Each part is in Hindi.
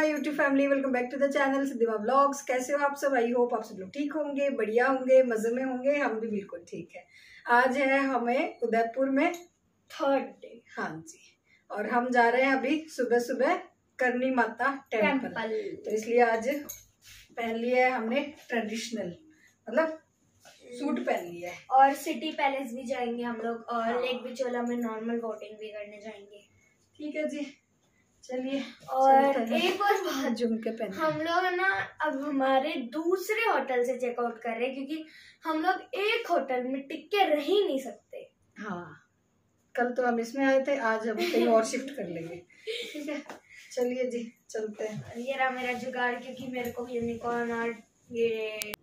My YouTube family, welcome back to the channel Siddhima vlogs. कैसे हो आप सब? आई होप आप सब लोग ठीक होंगे, बढ़िया होंगे, मजे में होंगे। हम भी बिल्कुल ठीक है। आज है हमें उदयपुर में थर्ड डे। हाँ जी, और हम जा रहे हैं अभी सुबह सुबह करनी माता टेम्पल। तो इसलिए आज पहन लिया है हमने ट्रेडिशनल, मतलब सूट पहन लिया है। और सिटी पैलेस भी जाएंगे हम लोग, और लेक बिचोला में नॉर्मल वोटिंग भी करने जाएंगे। ठीक है जी, चलिए। और एक और बात, झुमके पहन हम लोग ना अब हमारे दूसरे होटल से चेकआउट कर रहे हैं, क्योंकि हम लोग एक होटल में टिक के रह ही नहीं सकते। हाँ, कल तो हम इसमें आए थे, आज हम कहीं और शिफ्ट कर लेंगे। ठीक है, चलिए जी, चलते हैं। ये रहा मेरा जुगाड़, क्योंकि मेरे को यूनिकॉर्न और ये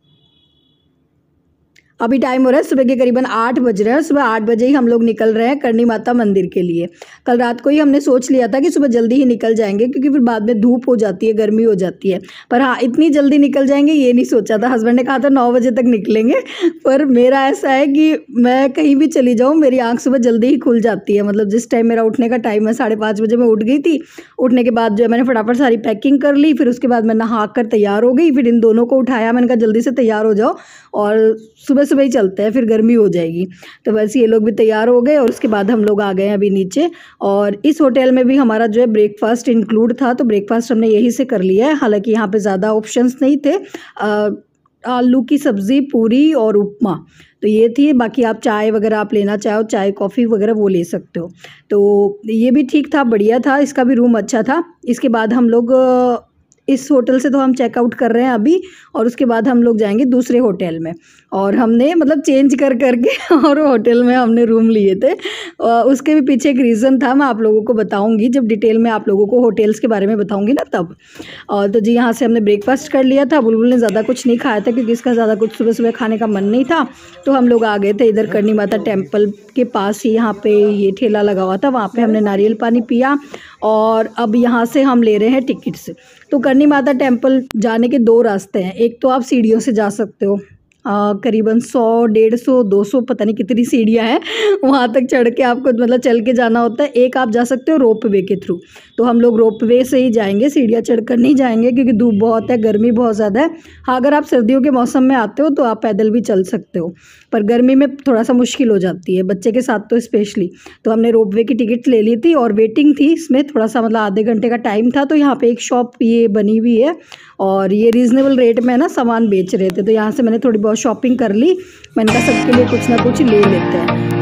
अभी टाइम हो रहा है सुबह के करीबन 8 बज रहे हैं। सुबह 8 बजे ही हम लोग निकल रहे हैं करनी माता मंदिर के लिए। कल रात को ही हमने सोच लिया था कि सुबह जल्दी ही निकल जाएंगे, क्योंकि फिर बाद में धूप हो जाती है, गर्मी हो जाती है। पर हाँ, इतनी जल्दी निकल जाएंगे ये नहीं सोचा था। हस्बैंड ने कहा था 9 बजे तक निकलेंगे, पर मेरा ऐसा है कि मैं कहीं भी चली जाऊँ, मेरी आँख सुबह जल्दी ही खुल जाती है। मतलब जिस टाइम मेरा उठने का टाइम है, 5:30 बजे मैं उठ गई थी। उठने के बाद जो है मैंने फटाफट सारी पैकिंग कर ली, फिर उसके बाद मैं नहा कर तैयार हो गई। फिर इन दोनों को उठाया, मैंने कहा जल्दी से तैयार हो जाओ और सुबह सुबह ही चलते हैं, फिर गर्मी हो जाएगी। तो वैसे ये लोग भी तैयार हो गए और उसके बाद हम लोग आ गए हैं अभी नीचे। और इस होटल में भी हमारा जो है ब्रेकफास्ट इंक्लूड था, तो ब्रेकफास्ट हमने यहीं से कर लिया है। हालांकि यहाँ पे ज़्यादा ऑप्शंस नहीं थे, आलू की सब्ज़ी, पूरी और उपमा तो ये थी। बाकी आप चाय वगैरह आप लेना चाहो, चाय कॉफ़ी वगैरह वो ले सकते हो। तो ये भी ठीक था, बढ़िया था, इसका भी रूम अच्छा था। इसके बाद हम लोग इस होटल से तो हम चेकआउट कर रहे हैं अभी, और उसके बाद हम लोग जाएंगे दूसरे होटल में। और हमने मतलब चेंज कर करके और होटल में हमने रूम लिए थे। उसके भी पीछे एक रीज़न था, मैं आप लोगों को बताऊंगी जब डिटेल में आप लोगों को होटल्स के बारे में बताऊंगी ना तब। और तो जी, यहाँ से हमने ब्रेकफास्ट कर लिया था। बुलबुल ने ज़्यादा कुछ नहीं खाया था, क्योंकि इसका ज़्यादा कुछ सुबह सुबह खाने का मन नहीं था। तो हम लोग आ गए थे इधर करनी माता टेम्पल के पास ही, यहाँ पे ये ठेला लगा हुआ था, वहाँ पे हमने नारियल पानी पिया। और अब यहाँ से हम ले रहे हैं टिकट्स। तो करनी माता टेम्पल जाने के 2 रास्ते हैं। एक तो आप सीढ़ियों से जा सकते हो, करीबन 100, 150, 200 पता नहीं कितनी सीढ़ियाँ हैं, वहाँ तक चढ़ के आपको मतलब चल के जाना होता है। एक आप जा सकते हो रोप वे के थ्रू, तो हम लोग रोप वे से ही जाएंगे, सीढ़ियाँ चढ़कर नहीं जाएंगे, क्योंकि धूप बहुत है, गर्मी बहुत ज़्यादा है। हाँ, अगर आप सर्दियों के मौसम में आते हो तो आप पैदल भी चल सकते हो, पर गर्मी में थोड़ा सा मुश्किल हो जाती है, बच्चे के साथ तो स्पेशली। तो हमने रोप वे की टिकट ले ली थी और वेटिंग थी इसमें थोड़ा सा, मतलब आधे घंटे का टाइम था। तो यहाँ पे एक शॉप ये बनी हुई है और ये रीज़नेबल रेट में ना सामान बेच रहे थे, तो यहाँ से मैंने थोड़ी बहुत शॉपिंग कर ली। मैंने कहा सबके लिए कुछ ना कुछ ले लेते हैं।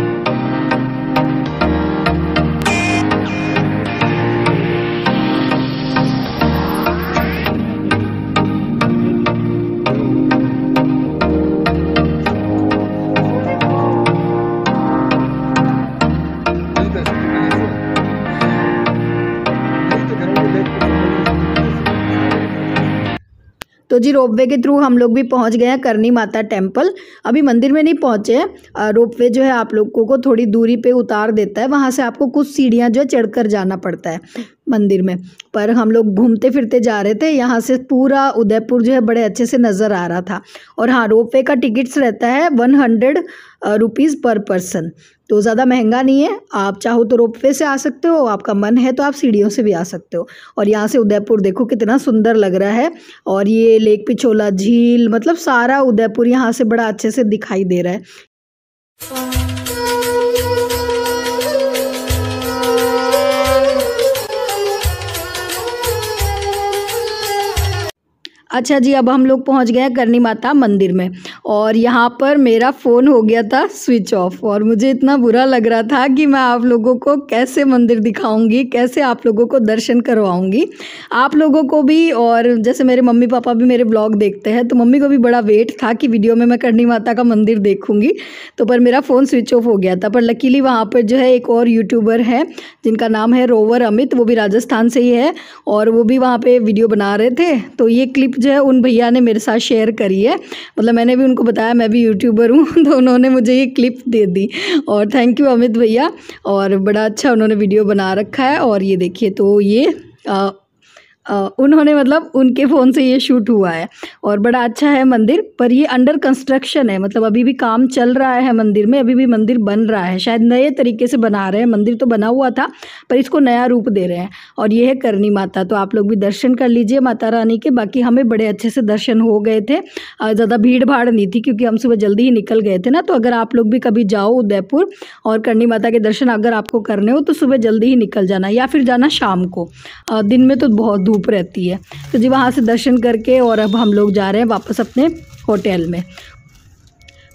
तो जी, रोपवे के थ्रू हम लोग भी पहुंच गए हैं करनी माता टेम्पल। अभी मंदिर में नहीं पहुंचे हैं। रोपवे जो है आप लोगों को थोड़ी दूरी पे उतार देता है, वहां से आपको कुछ सीढ़ियां जो है चढ़कर जाना पड़ता है मंदिर में। पर हम लोग घूमते फिरते जा रहे थे, यहाँ से पूरा उदयपुर जो है बड़े अच्छे से नज़र आ रहा था। और हाँ, रोपवे का टिकट्स रहता है 100 रुपीज़ पर पर्सन, तो ज़्यादा महंगा नहीं है। आप चाहो तो रोपवे से आ सकते हो, आपका मन है तो आप सीढ़ियों से भी आ सकते हो। और यहाँ से उदयपुर देखो कितना सुंदर लग रहा है, और ये लेक पिछोला झील, मतलब सारा उदयपुर यहाँ से बड़ा अच्छे से दिखाई दे रहा है। अच्छा जी, अब हम लोग पहुंच गए हैं करनी माता मंदिर में, और यहाँ पर मेरा फ़ोन हो गया था स्विच ऑफ, और मुझे इतना बुरा लग रहा था कि मैं आप लोगों को कैसे मंदिर दिखाऊंगी, कैसे आप लोगों को दर्शन करवाऊंगी, आप लोगों को भी। और जैसे मेरे मम्मी पापा भी मेरे ब्लॉग देखते हैं, तो मम्मी को भी बड़ा वेट था कि वीडियो में मैं करनी माता का मंदिर देखूंगी। तो पर मेरा फ़ोन स्विच ऑफ हो गया था। पर लकीली वहाँ पर जो है एक और यूट्यूबर है जिनका नाम है रोवर अमित, वो भी राजस्थान से ही है, और वो भी वहाँ पर वीडियो बना रहे थे। तो ये क्लिप जो है उन भैया ने मेरे साथ शेयर करी है, मतलब मैंने भी उनको बताया मैं भी यूट्यूबर हूँ, तो उन्होंने मुझे ये क्लिप दे दी। और थैंक यू अमित भैया, और बड़ा अच्छा उन्होंने वीडियो बना रखा है। और ये देखिए, तो ये उन्होंने मतलब उनके फ़ोन से ये शूट हुआ है। और बड़ा अच्छा है मंदिर, पर ये अंडर कंस्ट्रक्शन है, मतलब अभी भी काम चल रहा है मंदिर में, अभी भी मंदिर बन रहा है, शायद नए तरीके से बना रहे हैं। मंदिर तो बना हुआ था पर इसको नया रूप दे रहे हैं। और ये है करनी माता, तो आप लोग भी दर्शन कर लीजिए माता रानी के। बाकी हमें बड़े अच्छे से दर्शन हो गए थे, ज़्यादा भीड़ भाड़ नहीं थी क्योंकि हम सुबह जल्दी ही निकल गए थे ना। तो अगर आप लोग भी कभी जाओ उदयपुर और करनी माता के दर्शन अगर आपको करने हो तो सुबह जल्दी ही निकल जाना, या फिर जाना शाम को, दिन में तो बहुत धूप रहती है। तो जी वहाँ से दर्शन करके और अब हम लोग जा रहे हैं वापस अपने होटल में।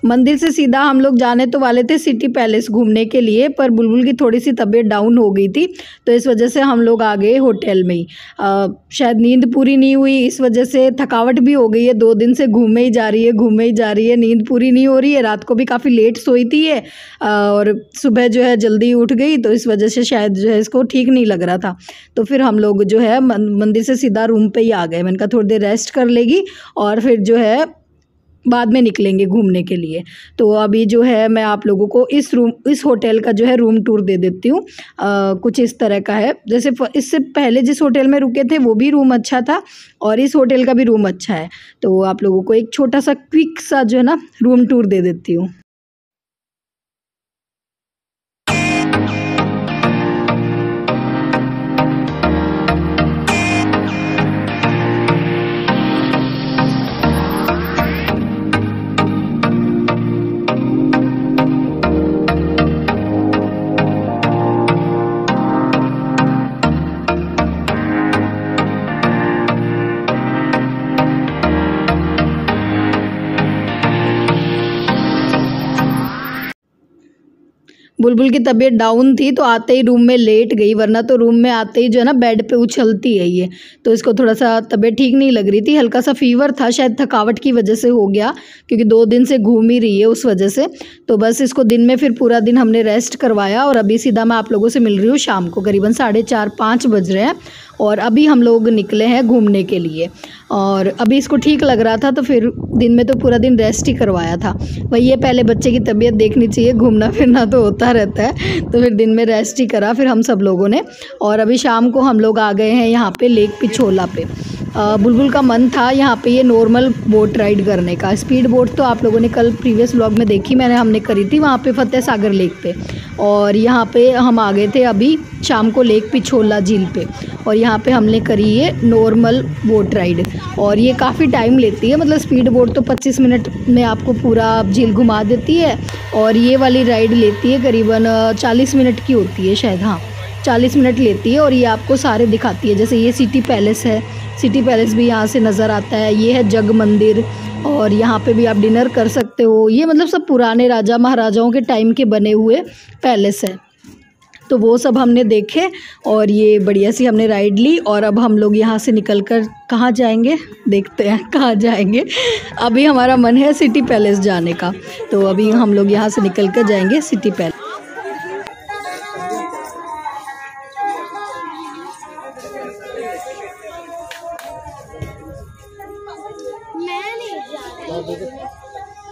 मंदिर से सीधा हम लोग जाने तो वाले थे सिटी पैलेस घूमने के लिए, पर बुलबुल की थोड़ी सी तबीयत डाउन हो गई थी, तो इस वजह से हम लोग आ गए होटल में ही। शायद नींद पूरी नहीं हुई, इस वजह से थकावट भी हो गई है, 2 दिन से घूमे ही जा रही है, नींद पूरी नहीं हो रही है। रात को भी काफ़ी लेट सोई थी है और सुबह जो है जल्दी उठ गई, तो इस वजह से शायद जो है इसको ठीक नहीं लग रहा था। तो फिर हम लोग जो है मंदिर से सीधा रूम पे ही आ गए। मैंने कहा थोड़ी देर रेस्ट कर लेगी और फिर जो है बाद में निकलेंगे घूमने के लिए। तो अभी जो है मैं आप लोगों को इस होटल का जो है रूम टूर दे देती हूँ। कुछ इस तरह का है, जैसे इससे पहले जिस होटल में रुके थे वो भी रूम अच्छा था और इस होटल का भी रूम अच्छा है। तो आप लोगों को एक छोटा सा क्विक सा जो है ना रूम टूर दे देती हूँ। बुलबुल की तबीयत डाउन थी तो आते ही रूम में लेट गई, वरना तो रूम में आते ही जो है ना बेड पे उछलती है ये। तो इसको थोड़ा सा तबीयत ठीक नहीं लग रही थी, हल्का सा फीवर था, शायद थकावट की वजह से हो गया क्योंकि 2 दिन से घूम ही रही है उस वजह से। तो बस इसको दिन में फिर पूरा दिन हमने रेस्ट करवाया और अभी सीधा मैं आप लोगों से मिल रही हूँ शाम को, करीबन 4:30-5 बज रहे हैं और अभी हम लोग निकले हैं घूमने के लिए। और अभी इसको ठीक लग रहा था तो फिर दिन में तो पूरा दिन रेस्ट ही करवाया था। वही ये पहले बच्चे की तबीयत देखनी चाहिए, घूमना फिरना तो होता रहता है, तो फिर दिन में रेस्ट ही करा फिर हम सब लोगों ने। और अभी शाम को हम लोग आ गए हैं यहाँ पे लेक पिछोला पे। बुलबुल का मन था यहाँ पे ये नॉर्मल बोट राइड करने का। स्पीड बोट तो आप लोगों ने कल प्रीवियस व्लॉग में देखी, हमने करी थी वहाँ पे फतेह सागर लेक पे। और यहाँ पे हम आ गए थे अभी शाम को लेक पिछोला झील पे, और यहाँ पे हमने करी ये नॉर्मल बोट राइड। और ये काफ़ी टाइम लेती है, मतलब स्पीड बोट तो 25 मिनट में आपको पूरा झील घुमा देती है और ये वाली राइड लेती है करीबन 40 मिनट की होती है शायद, हाँ 40 मिनट लेती है। और ये आपको सारे दिखाती है, जैसे ये सिटी पैलेस है, सिटी पैलेस भी यहाँ से नज़र आता है। ये है जग मंदिर और यहाँ पे भी आप डिनर कर सकते हो। ये मतलब सब पुराने राजा महाराजाओं के टाइम के बने हुए पैलेस है, तो वो सब हमने देखे और ये बढ़िया सी हमने राइड ली। और अब हम लोग यहाँ से निकल कर कहाँ जाएंगे, देखते हैं कहाँ जाएंगे। अभी हमारा मन है सिटी पैलेस जाने का, तो अभी हम लोग यहाँ से निकल कर जाएंगे सिटी पैलेस।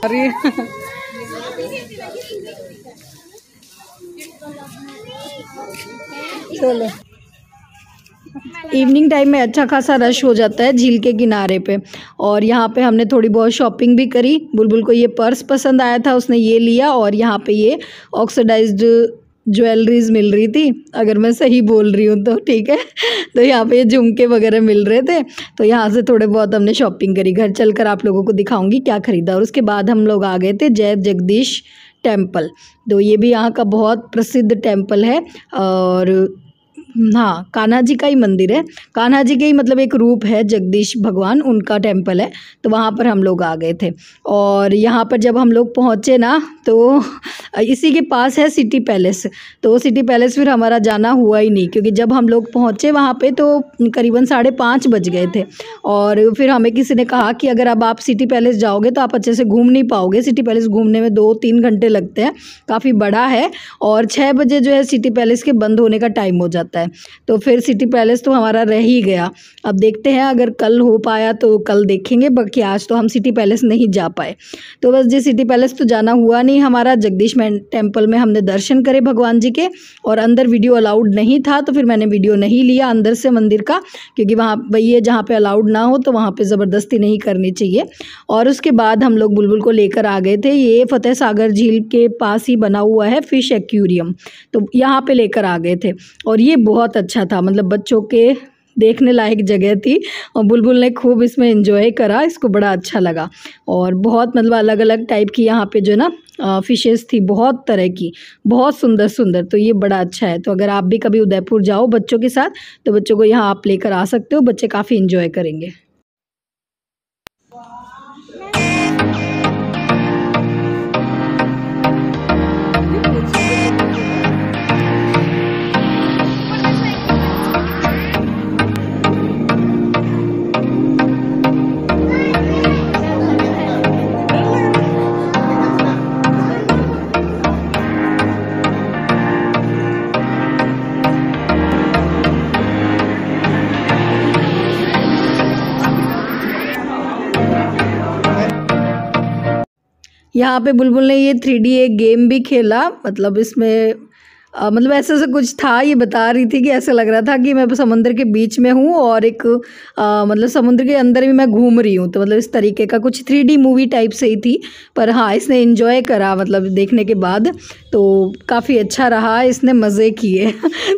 अरे चलो, इवनिंग टाइम में अच्छा खासा रश हो जाता है झील के किनारे पे। और यहाँ पे हमने थोड़ी बहुत शॉपिंग भी करी। बुलबुल को ये पर्स पसंद आया था, उसने ये लिया। और यहाँ पे ये ऑक्सीडाइज्ड ज्वेलरीज मिल रही थी, अगर मैं सही बोल रही हूँ तो, ठीक है। तो यहाँ पे झुमके वगैरह मिल रहे थे, तो यहाँ से थोड़े बहुत हमने शॉपिंग करी। घर चलकर आप लोगों को दिखाऊंगी क्या ख़रीदा। और उसके बाद हम लोग आ गए थे जय जगदीश टेम्पल, तो ये भी यहाँ का बहुत प्रसिद्ध टेम्पल है। और हाँ, कान्हा जी का ही मंदिर है, कान्हा जी के ही मतलब एक रूप है जगदीश भगवान, उनका टेम्पल है। तो वहाँ पर हम लोग आ गए थे। और यहाँ पर जब हम लोग पहुँचे ना, तो इसी के पास है सिटी पैलेस। तो सिटी पैलेस फिर हमारा जाना हुआ ही नहीं, क्योंकि जब हम लोग पहुँचे वहाँ पे तो करीबन 5:30 बज गए थे। और फिर हमें किसी ने कहा कि अगर अब आप सिटी पैलेस जाओगे तो आप अच्छे से घूम नहीं पाओगे, सिटी पैलेस घूमने में 2-3 घंटे लगते हैं, काफ़ी बड़ा है। और 6 बजे जो है सिटी पैलेस के बंद होने का टाइम हो जाता है। है। तो फिर सिटी पैलेस तो हमारा रह ही गया। अब देखते हैं अगर कल हो पाया तो कल देखेंगे, बाकी आज तो हम सिटी पैलेस नहीं जा पाए। तो बस जी सिटी पैलेस तो जाना हुआ नहीं हमारा। जगदीश टेम्पल में हमने दर्शन करे भगवान जी के, और अंदर वीडियो अलाउड नहीं था तो फिर मैंने वीडियो नहीं लिया अंदर से मंदिर का, क्योंकि वहाँ वही है जहाँ पे अलाउड ना हो तो वहाँ पे ज़बरदस्ती नहीं करनी चाहिए। और उसके बाद हम लोग बुलबुल को लेकर आ गए थे। ये फतेह सागर झील के पास ही बना हुआ है फिश एक्वेरियम, तो यहाँ पे लेकर आ गए थे और ये बहुत अच्छा था, मतलब बच्चों के देखने लायक जगह थी और बुलबुल ने खूब इसमें एंजॉय करा, इसको बड़ा अच्छा लगा। और बहुत मतलब अलग अलग टाइप की यहाँ पे जो ना फिशेस थी, बहुत तरह की, बहुत सुंदर सुंदर। तो ये बड़ा अच्छा है। तो अगर आप भी कभी उदयपुर जाओ बच्चों के साथ तो बच्चों को यहाँ आप लेकर आ सकते हो, बच्चे काफ़ी एंजॉय करेंगे। यहाँ पे बुलबुल ने ये 3D एक गेम भी खेला, मतलब इसमें मतलब ऐसा ऐसा कुछ था। ये बता रही थी कि ऐसा लग रहा था कि मैं समुद्र के बीच में हूँ और एक मतलब समुद्र के अंदर भी मैं घूम रही हूँ। तो मतलब इस तरीके का कुछ 3D मूवी टाइप से ही थी, पर हाँ इसने एंजॉय करा मतलब देखने के बाद, तो काफ़ी अच्छा रहा, इसने मज़े किए।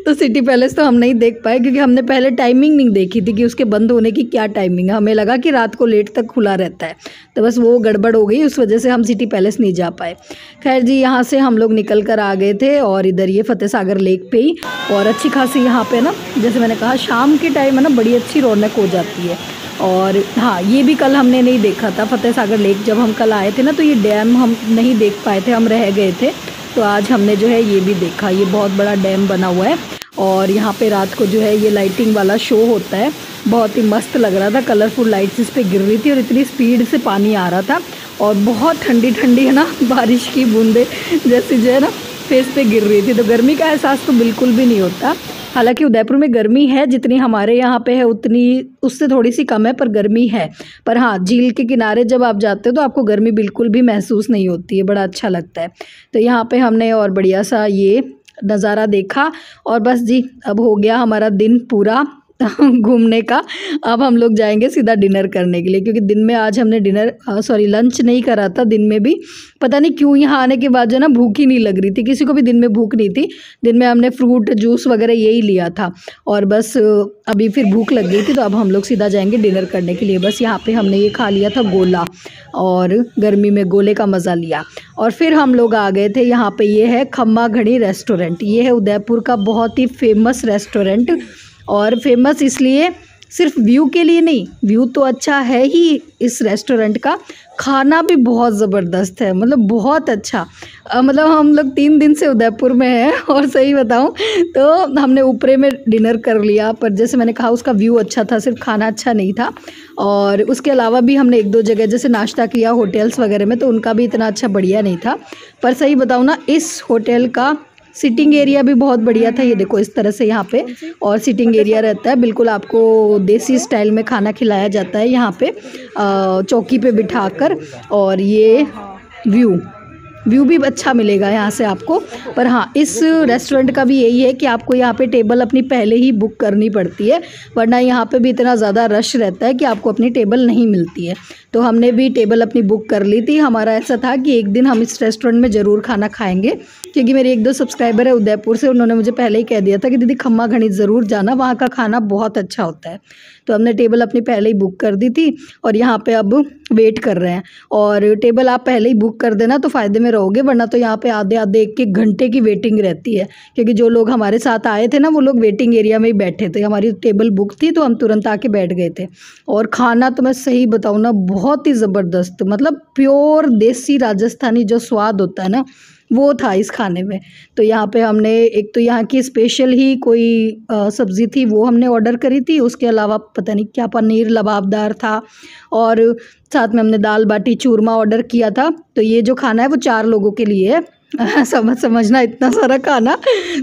तो सिटी पैलेस तो हम नहीं देख पाए क्योंकि हमने पहले टाइमिंग नहीं देखी थी कि उसके बंद होने की क्या टाइमिंग है। हमें लगा कि रात को लेट तक खुला रहता है, तो बस वो गड़बड़ हो गई, उस वजह से हम सिटी पैलेस नहीं जा पाए। खैर जी यहाँ से हम लोग निकल कर आ गए थे और इधर ये फतेह सागर लेक पे ही, और अच्छी खासी यहाँ पे ना जैसे मैंने कहा शाम के टाइम है ना बड़ी अच्छी रौनक हो जाती है। और हाँ ये भी कल हमने नहीं देखा था फतेह सागर लेक, जब हम कल आए थे ना तो ये डैम हम नहीं देख पाए थे, हम रह गए थे। तो आज हमने जो है ये भी देखा, ये बहुत बड़ा डैम बना हुआ है और यहाँ पे रात को जो है ये लाइटिंग वाला शो होता है, बहुत ही मस्त लग रहा था। कलरफुल लाइट्स इस पे गिर रही थी और इतनी स्पीड से पानी आ रहा था और बहुत ठंडी ठंडी है ना बारिश की बूंदे जैसी जो है ना फेस पे गिर रही थी। तो गर्मी का एहसास तो बिल्कुल भी नहीं होता। हालांकि उदयपुर में गर्मी है जितनी हमारे यहाँ पे है उतनी उससे थोड़ी सी कम है, पर गर्मी है। पर हाँ झील के किनारे जब आप जाते हो तो आपको गर्मी बिल्कुल भी महसूस नहीं होती है, बड़ा अच्छा लगता है। तो यहाँ पे हमने और बढ़िया सा ये नज़ारा देखा और बस जी अब हो गया हमारा दिन पूरा घूमने का। अब हम लोग जाएंगे सीधा डिनर करने के लिए, क्योंकि दिन में आज हमने लंच नहीं करा था। दिन में भी पता नहीं क्यों यहाँ आने के बाद जो ना भूख ही नहीं लग रही थी, किसी को भी दिन में भूख नहीं थी। दिन में हमने फ्रूट जूस वगैरह यही लिया था और बस अभी फिर भूख लग गई थी, तो अब हम लोग सीधा जाएंगे डिनर करने के लिए। बस यहाँ पे हमने ये खा लिया था गोला और गर्मी में गोले का मज़ा लिया और फिर हम लोग आ गए थे यहाँ पे। ये है खम्मा घड़ी रेस्टोरेंट, ये है उदयपुर का बहुत ही फेमस रेस्टोरेंट। और फेमस इसलिए सिर्फ व्यू के लिए नहीं, व्यू तो अच्छा है ही इस रेस्टोरेंट का, खाना भी बहुत ज़बरदस्त है, मतलब बहुत अच्छा। मतलब हम लोग 3 दिन से उदयपुर में हैं और सही बताऊं तो हमने ऊपरे में डिनर कर लिया, पर जैसे मैंने कहा उसका व्यू अच्छा था, सिर्फ खाना अच्छा नहीं था। और उसके अलावा भी हमने 1-2 जगह जैसे नाश्ता किया होटल्स वगैरह में, तो उनका भी इतना अच्छा बढ़िया नहीं था। पर सही बताऊँ ना इस होटल का सिटिंग एरिया भी बहुत बढ़िया था। ये देखो इस तरह से यहाँ पे और सिटिंग एरिया रहता है, बिल्कुल आपको देसी स्टाइल में खाना खिलाया जाता है यहाँ पे चौकी पे बिठाकर। और ये व्यू भी अच्छा मिलेगा यहाँ से आपको। पर हाँ इस रेस्टोरेंट का भी यही है कि आपको यहाँ पे टेबल अपनी पहले ही बुक करनी पड़ती है, वरना यहाँ पे भी इतना ज़्यादा रश रहता है कि आपको अपनी टेबल नहीं मिलती है। तो हमने भी टेबल अपनी बुक कर ली थी। हमारा ऐसा था कि एक दिन हम इस रेस्टोरेंट में ज़रूर खाना खाएंगे, क्योंकि मेरे 1-2 सब्सक्राइबर है उदयपुर से, उन्होंने मुझे पहले ही कह दिया था कि दीदी खम्मा घड़ी ज़रूर जाना, वहाँ का खाना बहुत अच्छा होता है। तो हमने टेबल अपनी पहले ही बुक कर दी थी और यहाँ पे अब वेट कर रहे हैं। और टेबल आप पहले ही बुक कर देना तो फ़ायदे में रहोगे, वरना तो यहाँ पे आधे 1-1 घंटे की वेटिंग रहती है, क्योंकि जो लोग हमारे साथ आए थे ना वो लोग वेटिंग एरिया में ही बैठे थे। हमारी टेबल बुक थी तो हम तुरंत आके बैठ गए थे। और खाना तो मैं सही बताऊँ ना बहुत ही ज़बरदस्त, मतलब प्योर देसी राजस्थानी जो स्वाद होता है ना वो था इस खाने में। तो यहाँ पे हमने एक तो यहाँ की स्पेशल ही कोई सब्ज़ी थी वो हमने ऑर्डर करी थी, उसके अलावा पता नहीं क्या पनीर लबाबदार था और साथ में हमने दाल बाटी चूरमा ऑर्डर किया था। तो ये जो खाना है वो 4 लोगों के लिए है समझना इतना सारा खाना।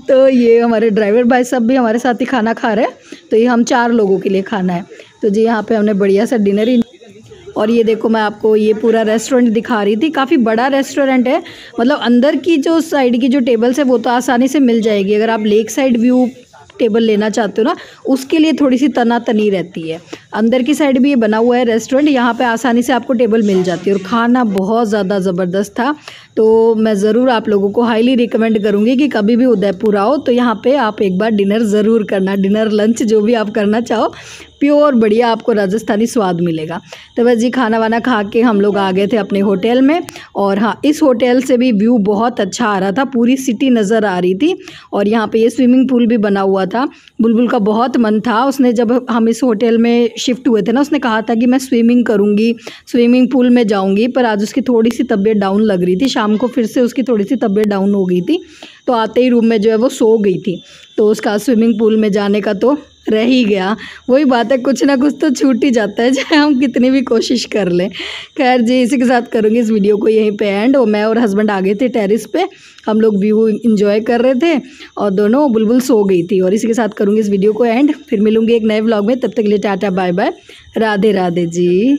तो ये हमारे ड्राइवर भाई साहब भी हमारे साथ ही खाना खा रहे हैं। तो ये हम 4 लोगों के लिए खाना है। तो जी यहाँ पे हमने बढ़िया सा डिनर ही। और ये देखो मैं आपको ये पूरा रेस्टोरेंट दिखा रही थी, काफ़ी बड़ा रेस्टोरेंट है। मतलब अंदर की जो साइड की जो टेबल्स है वो तो आसानी से मिल जाएगी। अगर आप लेक साइड व्यू टेबल लेना चाहते हो ना, उसके लिए थोड़ी सी तनातनी रहती है। अंदर की साइड भी ये बना हुआ है रेस्टोरेंट, यहाँ पे आसानी से आपको टेबल मिल जाती है। और खाना बहुत ज़्यादा ज़बरदस्त था। तो मैं ज़रूर आप लोगों को हाईली रिकमेंड करूँगी कि कभी भी उदयपुर आओ तो यहाँ पे आप एक बार डिनर ज़रूर करना। डिनर लंच जो भी आप करना चाहो, प्योर बढ़िया आपको राजस्थानी स्वाद मिलेगा। तो बस जी खाना वाना खा के हम लोग आ गए थे अपने होटल में। और हाँ, इस होटल से भी व्यू बहुत अच्छा आ रहा था, पूरी सिटी नज़र आ रही थी। और यहाँ पे ये स्विमिंग पूल भी बना हुआ था। बुलबुल का बहुत मन था, उसने जब हम इस होटल में शिफ्ट हुए थे ना, उसने कहा था कि मैं स्विमिंग करूँगी, स्विमिंग पूल में जाऊँगी। पर आज उसकी थोड़ी सी तबीयत डाउन लग रही थी, शाम को फिर से उसकी थोड़ी सी तबीयत डाउन हो गई थी। तो आते ही रूम में जो है वो सो गई थी। तो उसका स्विमिंग पूल में जाने का तो रह ही गया। वही बात है, कुछ ना कुछ तो छूट ही जाता है, चाहे हम कितनी भी कोशिश कर लें। खैर जी, इसी के साथ करूँगी इस वीडियो को यहीं पे एंड। और मैं और हस्बैंड आ गए थे टेरिस पे, हम लोग व्यू इंजॉय कर रहे थे और दोनों बुलबुल सो गई थी। और इसी के साथ करूँगी इस वीडियो को एंड। फिर मिलूँगी एक नए व्लॉग में, तब तक के लिए tata bye bye, Radhe Radhe जी।